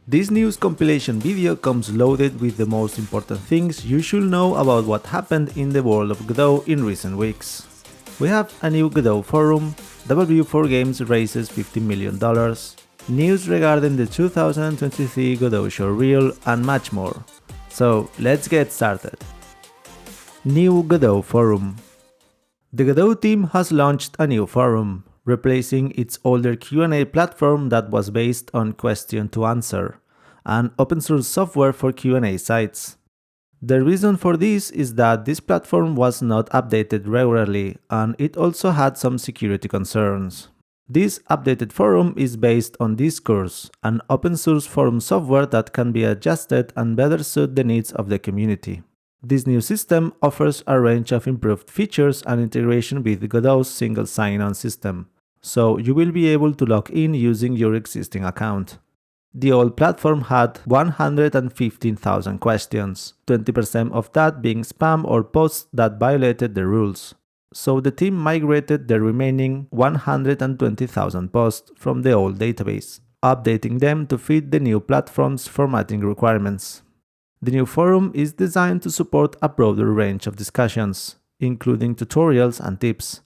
This news compilation video comes loaded with the most important things you should know about what happened in the world of Godot in recent weeks. We have a new Godot Forum, W4Games raises $50 million, news regarding the 2023 Godot showreel, and much more. So let's get started. New Godot Forum. The Godot team has launched a new forum, replacing its older Q&A platform that was based on question to answer, an open source software for Q&A sites. The reason for this is that this platform was not updated regularly, and it also had some security concerns. This updated forum is based on Discourse, an open source forum software that can be adjusted and better suit the needs of the community. This new system offers a range of improved features and integration with Godot's single sign-on system, so you will be able to log in using your existing account. The old platform had 115,000 questions, 20% of that being spam or posts that violated the rules. So the team migrated the remaining 120,000 posts from the old database, updating them to fit the new platform's formatting requirements. The new forum is designed to support a broader range of discussions, including tutorials and tips,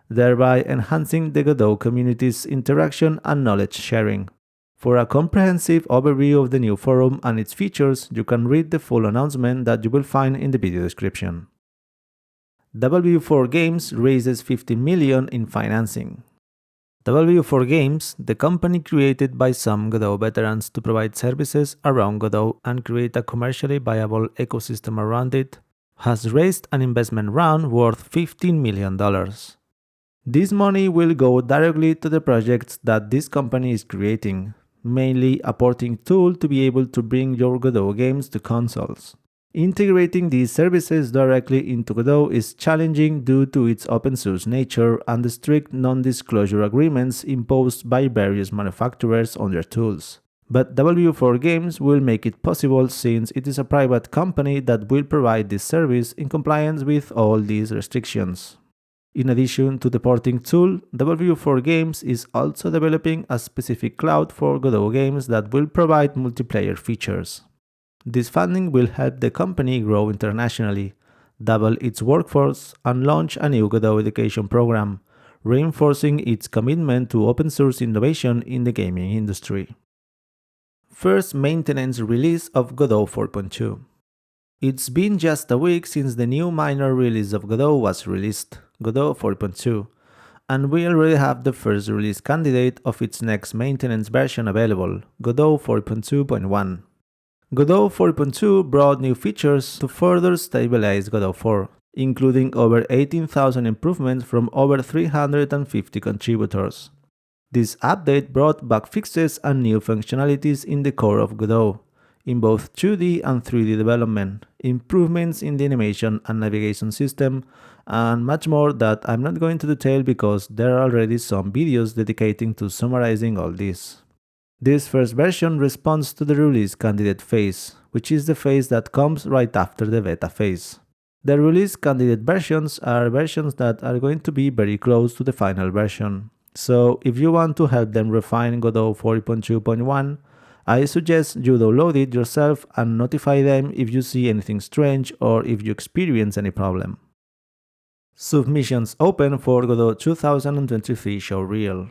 thereby enhancing the Godot community's interaction and knowledge sharing. For a comprehensive overview of the new forum and its features, you can read the full announcement that you will find in the video description. W4Games raises $50 million in financing. W4Games, the company created by some Godot veterans to provide services around Godot and create a commercially viable ecosystem around it, has raised an investment round worth $15 million. This money will go directly to the projects that this company is creating, mainly a porting tool to be able to bring your Godot games to consoles. Integrating these services directly into Godot is challenging due to its open source nature and the strict non-disclosure agreements imposed by various manufacturers on their tools. But W4Games will make it possible since it is a private company that will provide this service in compliance with all these restrictions. In addition to the porting tool, W4Games is also developing a specific cloud for Godot games that will provide multiplayer features. This funding will help the company grow internationally, double its workforce, and launch a new Godot education program, reinforcing its commitment to open source innovation in the gaming industry. First maintenance release of Godot 4.2. It's been just a week since the new minor release of Godot was released, Godot 4.2, and we already have the first release candidate of its next maintenance version available, Godot 4.2.1. Godot 4.2 brought new features to further stabilize Godot 4, including over 18,000 improvements from over 350 contributors. This update brought bug fixes and new functionalities in the core of Godot, in both 2D and 3D development, improvements in the animation and navigation system, and much more that I'm not going to detail because there are already some videos dedicating to summarizing all this. This first version responds to the release candidate phase, which is the phase that comes right after the beta phase. The release candidate versions are versions that are going to be very close to the final version. So if you want to help them refine Godot 4.2.1, I suggest you download it yourself and notify them if you see anything strange or if you experience any problem. Submissions open for Godot 2023 showreel.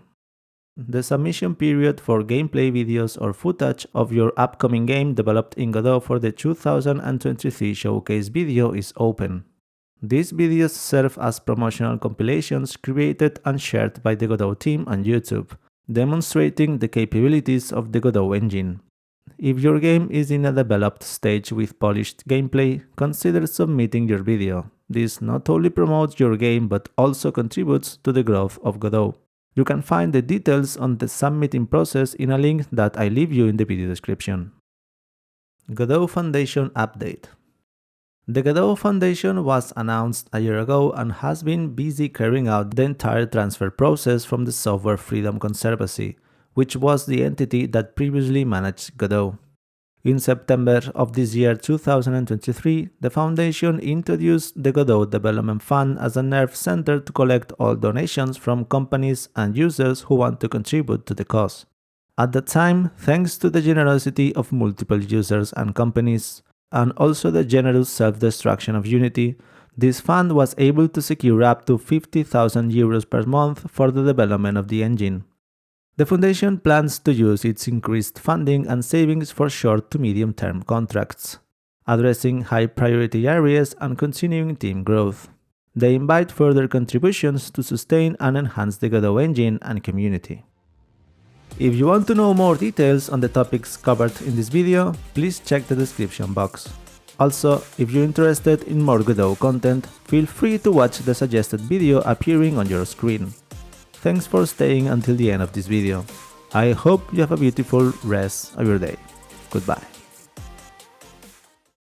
The submission period for gameplay videos or footage of your upcoming game developed in Godot for the 2023 showcase video is open. These videos serve as promotional compilations created and shared by the Godot team on YouTube, demonstrating the capabilities of the Godot engine. If your game is in a developed stage with polished gameplay, consider submitting your video. This not only promotes your game but also contributes to the growth of Godot. You can find the details on the submitting process in a link that I leave you in the video description. Godot Foundation update. The Godot Foundation was announced a year ago and has been busy carrying out the entire transfer process from the Software Freedom Conservancy, which was the entity that previously managed Godot. In September of this year 2023, the Foundation introduced the Godot Development Fund as a nerve center to collect all donations from companies and users who want to contribute to the cause. At the time, thanks to the generosity of multiple users and companies, and also the generous self-destruction of Unity, this fund was able to secure up to 50,000 euros per month for the development of the engine. The foundation plans to use its increased funding and savings for short to medium-term contracts, addressing high-priority areas and continuing team growth. They invite further contributions to sustain and enhance the Godot engine and community. If you want to know more details on the topics covered in this video, please check the description box. Also, if you're interested in more Godot content, feel free to watch the suggested video appearing on your screen. Thanks for staying until the end of this video. I hope you have a beautiful rest of your day. Goodbye.